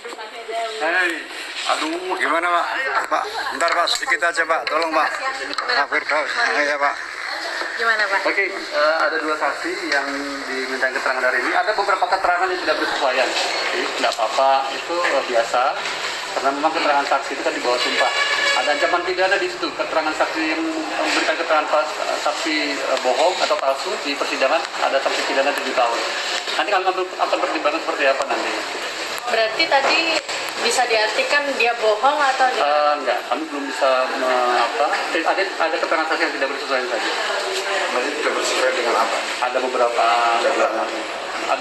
Hei, aduh, gimana Pak? Pak, bentar Pak, sedikit aja Pak, tolong Pak. Pak Firdaus, ya Pak. Gimana Pak? Oke, ada dua saksi yang diminta keterangan hari ini. Ada beberapa keterangan yang tidak bersesuaian. Jadi tidak apa-apa, itu biasa. Karena memang keterangan saksi itu kan di bawah sumpah. Ada ancaman pidana di situ. Keterangan saksi yang memberikan keterangan saksi bohong atau palsu di persidangan ada sanksi pidana 7 tahun. Nanti akan pertimbangan seperti apa nanti? Berarti tadi bisa diartikan dia bohong atau Enggak, kami belum bisa ada keterangan saksi yang tidak bersesuaian saja. Berarti tidak bersesuaian dengan apa? Ada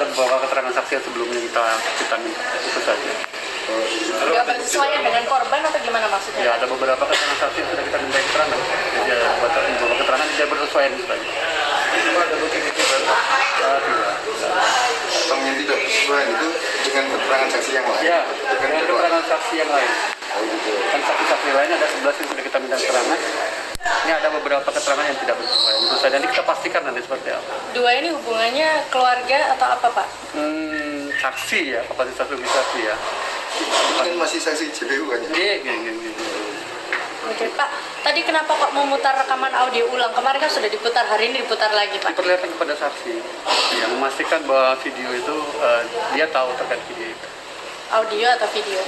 beberapa keterangan saksi yang sebelumnya kita minta, itu saja. nggak bersesuaian dengan korban atau gimana maksudnya? Ya, ada beberapa keterangan saksi yang sudah kita minta keterangan. Jadi beberapa keterangan yang tidak bersesuaian saja. Itu ada bukti itu kan? Tidak. Yang tidak bersesuaian itu dengan keterangan saksi yang lain? Ya, dengan keterangan saksi yang lain. Oh gitu. Kan saksi-saksi lain ada 11 yang sudah kita minta keterangan. Ini ada beberapa keterangan yang tidak bersesuaian. Itu saja, nanti kita pastikan nanti seperti apa. Dua ini hubungannya keluarga atau apa Pak? Saksi ya, kapasitas lebih saksi ya. Ini kan masih saksi JPU kan ya? Iya. Oke Pak, tadi kenapa kok memutar rekaman audio ulang? Kemarin kan sudah diputar, hari ini diputar lagi Pak. Diperlihatkan kepada saksi yang memastikan bahwa video itu dia tahu terkait video itu. Audio atau video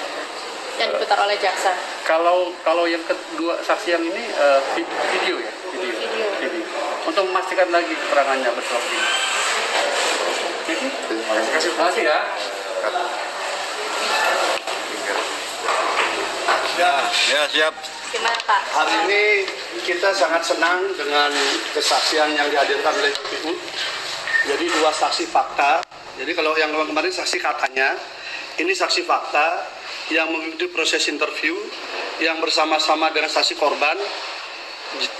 yang diputar oleh jaksa? Kalau yang kedua saksi yang ini video ya, video. Untuk memastikan lagi keterangannya betul ini. Terima kasih ya. Ya siap. Gimana Pak? Hari ini kita sangat senang dengan kesaksian yang dihadirkan oleh JPU. Jadi dua saksi fakta. Jadi kalau yang kemarin saksi katanya, ini saksi fakta yang mengikuti proses interview yang bersama-sama dengan saksi korban,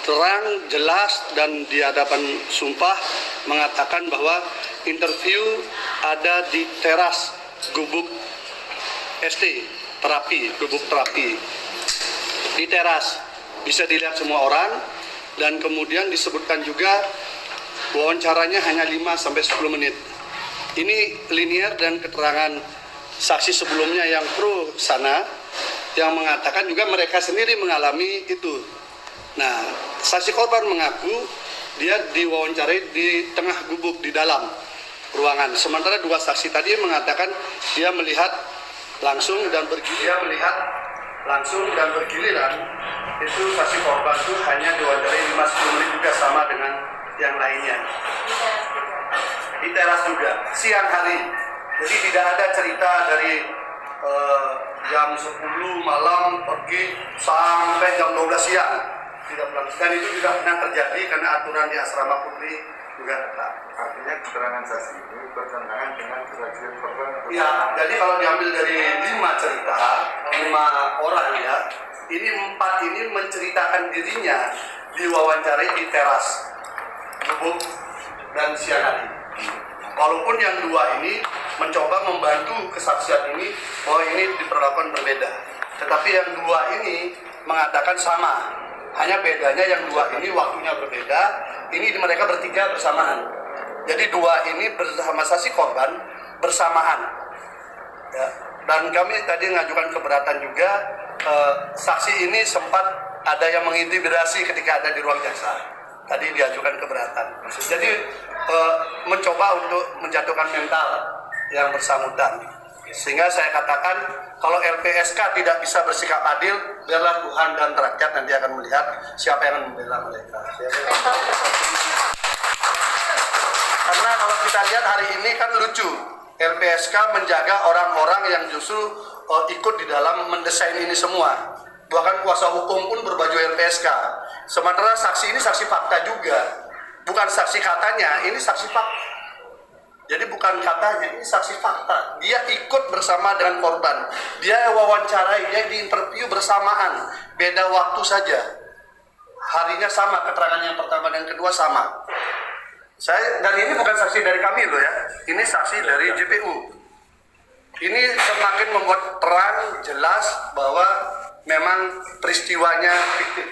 terang, jelas, dan di hadapan sumpah mengatakan bahwa interview ada di teras gubuk ST, gubuk terapi. Di teras, bisa dilihat semua orang, dan kemudian disebutkan juga wawancaranya hanya 5-10 menit. Ini linear dan keterangan saksi sebelumnya yang pro sana, yang mengatakan juga mereka sendiri mengalami itu. Nah, saksi korban mengaku dia diwawancarai di tengah gubuk, di dalam ruangan. Sementara dua saksi tadi mengatakan dia melihat langsung dan bergiliran, itu saksi korban itu hanya diwawancarai 5-10 menit juga sama dengan yang lainnya. Di teras juga, siang hari. Jadi tidak ada cerita dari jam 10 malam pergi sampai jam 12 siang. Tidak pernah. Dan itu juga pernah terjadi karena aturan di asrama putri juga tetap. Artinya keterangan saksi ini bertentangan dengan kesaksian korban. Ya, jadi kalau diambil dari 5 cerita, 5 orang ya, ini 4 ini menceritakan dirinya diwawancarai di teras gubuk dan siang hari. Walaupun yang 2 ini mencoba membantu kesaksian ini bahwa ini diperlakukan berbeda. Tetapi yang 2 ini mengatakan sama. Hanya bedanya yang 2 ini waktunya berbeda, ini mereka bertiga bersamaan. Jadi 2 ini bersama saksi korban bersamaan. Ya. Dan kami tadi mengajukan keberatan juga, saksi ini sempat ada yang mengintimidasi ketika ada di ruang jaksa. Tadi diajukan keberatan. Jadi mencoba untuk menjatuhkan mental yang bersangkutan. Sehingga saya katakan kalau LPSK tidak bisa bersikap adil, biarlah Tuhan dan rakyat nanti akan melihat siapa yang akan membela mereka. Karena kalau kita lihat hari ini kan lucu, LPSK menjaga orang-orang yang justru ikut di dalam mendesain ini semua. Bahkan kuasa hukum pun berbaju LPSK. Sementara saksi ini saksi fakta juga. Bukan saksi katanya, ini saksi fakta. Jadi bukan katanya, ini saksi fakta. Dia ikut bersama dengan korban. Dia wawancarai, dia diinterview bersamaan. Beda waktu saja. Harinya sama, keterangan yang pertama dan kedua sama. Dan ini bukan saksi dari kami loh ya. Ini saksi dari JPU. Ini semakin membuat terang, jelas bahwa memang peristiwanya fiktif.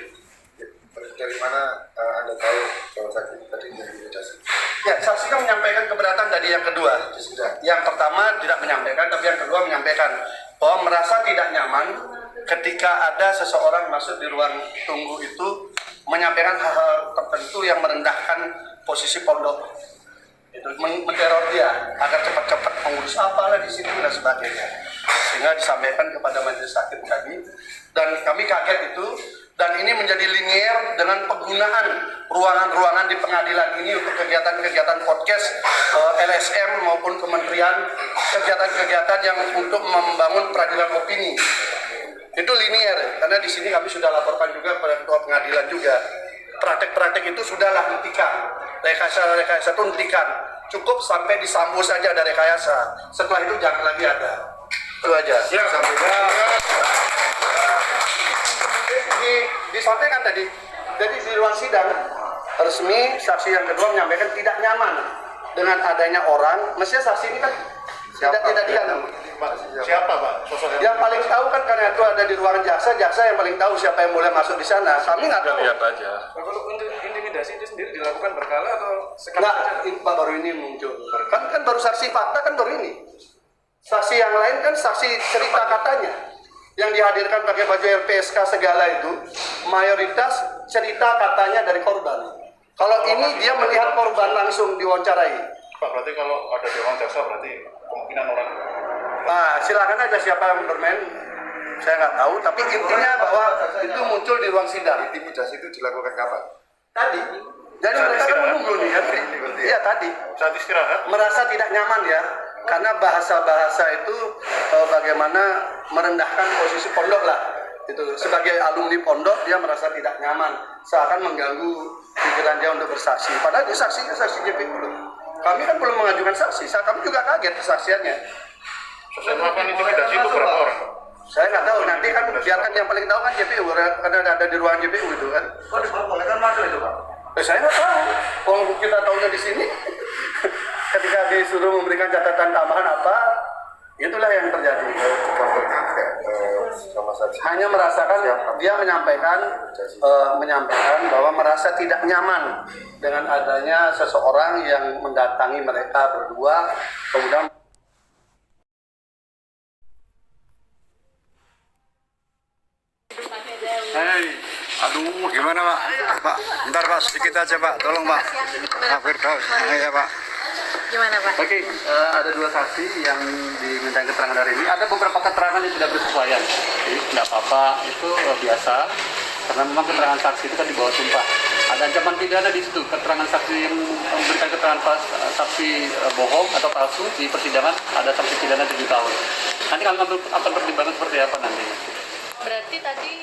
Dari mana Anda tahu kalau saksi tadi diintimidasi? Ya, saksi kan menyampaikan keberatan tadi yang kedua. Yang pertama tidak menyampaikan, tapi yang kedua menyampaikan. bahwa merasa tidak nyaman ketika ada seseorang masuk di ruang tunggu itu menyampaikan hal-hal tertentu yang merendahkan posisi pondok, itu menteror dia agar cepat-cepat mengurus apalah di situ dan sebagainya, sehingga disampaikan kepada majelis hakim tadi, dan kami kaget itu. Dan ini menjadi linier dengan penggunaan ruangan-ruangan di pengadilan ini untuk kegiatan-kegiatan podcast LSM maupun kementerian, kegiatan-kegiatan yang untuk membangun peradilan opini. Itu linier, karena di sini kami sudah laporkan juga kepada ketua pengadilan juga. Praktek-praktek itu sudahlah hentikan, rekayasa itu hentikan. Cukup sampai di Sambo saja ada rekayasa. Setelah itu jangan lagi ada. Itu aja. Ya, disampaikan tadi. Jadi di ruang sidang resmi saksi yang kedua menyampaikan tidak nyaman dengan adanya orang. Mestinya saksi ini kan tidak dikenal. Siapa Pak? Yang paling tahu kan karena itu ada di ruangan jaksa yang paling tahu siapa yang boleh masuk di sana. Kami nggak tahu. Lihat aja. Kalau untuk intimidasi itu sendiri dilakukan berkala atau sekali Nggak, saja? ini baru ini muncul. Kan baru saksi fakta kan baru ini. Saksi yang lain kan saksi cerita katanya. Yang dihadirkan pakai baju LPSK segala itu mayoritas cerita katanya dari korban. Kalau ini dia melihat korban langsung diwawancarai. Pak, berarti kalau ada di ruang jaksa berarti kemungkinan orang. Nah, silakan aja siapa yang bermain. Saya nggak tahu, tapi intinya bahwa itu muncul di ruang sidang. Intimidasi itu dilakukan kapan? Tadi. Jadi mereka kan menunggu nih kan? Iya tadi. Saat istirahat. Merasa tidak nyaman ya, karena bahasa-bahasa itu bagaimana merendahkan posisi pondok lah. Itu sebagai alumni pondok dia merasa tidak nyaman, seakan mengganggu pikiran dia untuk bersaksi. Padahal dia saksinya saksi JPU loh. Kami kan belum mengajukan saksi, kami juga kaget kesaksiannya. Sesuai melakukan intimidasi itu berapa orang Pak? Saya nggak tahu, nanti kan biarkan yang paling tahu kan JPU, karena ada di ruang JPU itu kan. Oh, diperbolehkan masuk itu Pak? Saya nggak tahu, kalau kita tahunya di sini. Ketika disuruh memberikan catatan tambahan apa, itulah yang terjadi. Hanya merasakan dia menyampaikan bahwa merasa tidak nyaman dengan adanya seseorang yang mendatangi mereka berdua, kemudian Aduh, gimana Pak? Pak, bentar Pak, sedikit aja Pak, tolong Pak. Pak Firdaus, ya Pak. Gimana Pak? Oke, ada dua saksi yang diminta keterangan hari ini. Ada beberapa keterangan yang tidak bersesuaian. Jadi tidak apa-apa, itu biasa. Karena memang keterangan saksi itu kan di bawah sumpah. Ada ancaman pidana di situ. Keterangan saksi yang memberikan keterangan saksi bohong atau palsu di persidangan ada sanksi pidana 7 tahun. Nanti kami akan pertimbangan seperti apa nanti. Berarti tadi